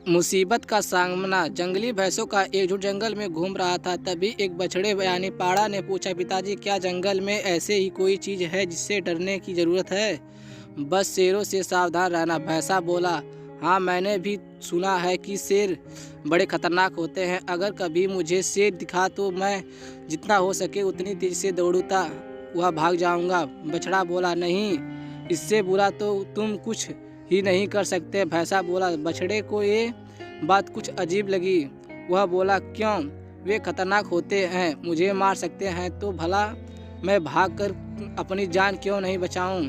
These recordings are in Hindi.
मुसीबत का सामना। जंगली भैंसों का एक झुंड जंगल में घूम रहा था। तभी एक बछड़े यानी पाड़ा ने पूछा, पिताजी क्या जंगल में ऐसे ही कोई चीज़ है जिससे डरने की ज़रूरत है? बस शेरों से सावधान रहना। भैंसा बोला, हाँ मैंने भी सुना है कि शेर बड़े खतरनाक होते हैं। अगर कभी मुझे शेर दिखा तो मैं जितना हो सके उतनी तेज़ी से दौड़ता वह भाग जाऊंगा। बछड़ा बोला, नहीं, इससे बुरा तो तुम कुछ ही नहीं कर सकते। भैंसा बोला। बछड़े को ये बात कुछ अजीब लगी। वह बोला, क्यों? वे खतरनाक होते हैं, मुझे मार सकते हैं, तो भला मैं भागकर अपनी जान क्यों नहीं बचाऊं?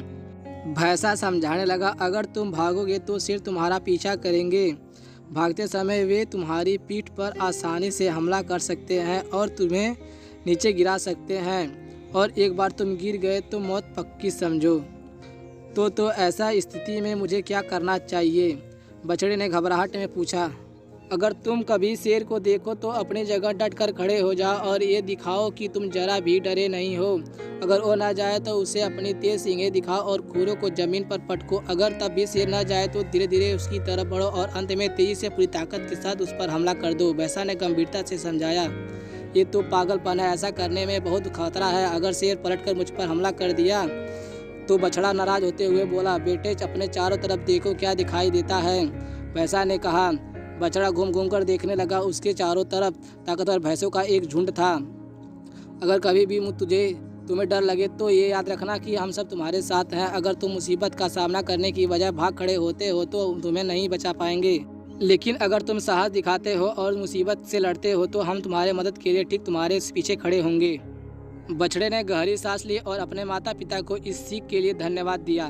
भैंसा समझाने लगा, अगर तुम भागोगे तो शेर तुम्हारा पीछा करेंगे। भागते समय वे तुम्हारी पीठ पर आसानी से हमला कर सकते हैं और तुम्हें नीचे गिरा सकते हैं, और एक बार तुम गिर गए तो मौत पक्की समझो। तो ऐसा स्थिति में मुझे क्या करना चाहिए? बछड़े ने घबराहट में पूछा। अगर तुम कभी शेर को देखो तो अपनी जगह डट कर खड़े हो जाओ और ये दिखाओ कि तुम जरा भी डरे नहीं हो। अगर वो ना जाए तो उसे अपनी तेज सींगें दिखाओ और खुरों को जमीन पर पटको। अगर तब भी शेर ना जाए तो धीरे धीरे उसकी तरफ बढ़ो और अंत में तेजी से पूरी ताकत के साथ उस पर हमला कर दो। भैंसा ने गंभीरता से समझाया, ये तो पागलपन है, ऐसा करने में बहुत खतरा है। अगर शेर पलटकर मुझ पर हमला कर दिया तो बछड़ा नाराज होते हुए बोला, बेटे अपने चारों तरफ देखो, क्या दिखाई देता है? भैंसा ने कहा। बछड़ा घूम घूम कर देखने लगा। उसके चारों तरफ ताकतवर भैंसों का एक झुंड था। अगर कभी भी तुम्हें डर लगे तो ये याद रखना कि हम सब तुम्हारे साथ हैं। अगर तुम मुसीबत का सामना करने की बजाय भाग खड़े होते हो तो तुम्हें नहीं बचा पाएंगे, लेकिन अगर तुम साहस दिखाते हो और मुसीबत से लड़ते हो तो हम तुम्हारे मदद के लिए ठीक तुम्हारे पीछे खड़े होंगे। बछड़े ने गहरी सांस ली और अपने माता पिता को इस सीख के लिए धन्यवाद दिया।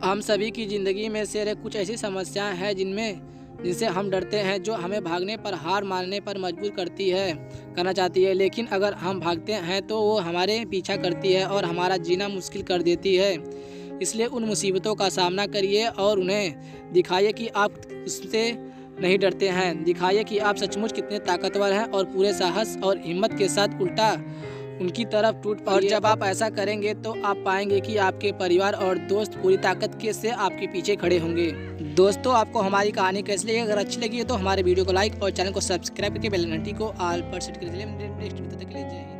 हम सभी की ज़िंदगी में से कुछ ऐसी समस्याएं हैं जिनसे हम डरते हैं, जो हमें भागने पर, हार मानने पर मजबूर करना चाहती है। लेकिन अगर हम भागते हैं तो वो हमारे पीछा करती है और हमारा जीना मुश्किल कर देती है। इसलिए उन मुसीबतों का सामना करिए और उन्हें दिखाइए कि आप उससे नहीं डरते हैं। दिखाइए कि आप सचमुच कितने ताकतवर हैं और पूरे साहस और हिम्मत के साथ उल्टा उनकी तरफ टूट पड़िए। और जब आप ऐसा करेंगे तो आप पाएंगे कि आपके परिवार और दोस्त पूरी ताकत के से आपके पीछे खड़े होंगे। दोस्तों, आपको हमारी कहानी कैसी लगी? अगर अच्छी लगी है तो हमारे वीडियो को लाइक और चैनल को सब्सक्राइब करके बेल घंटी को ऑल पर सेट कर दीजिए। नेक्स्ट वीडियो तक के लिए जय हिंद।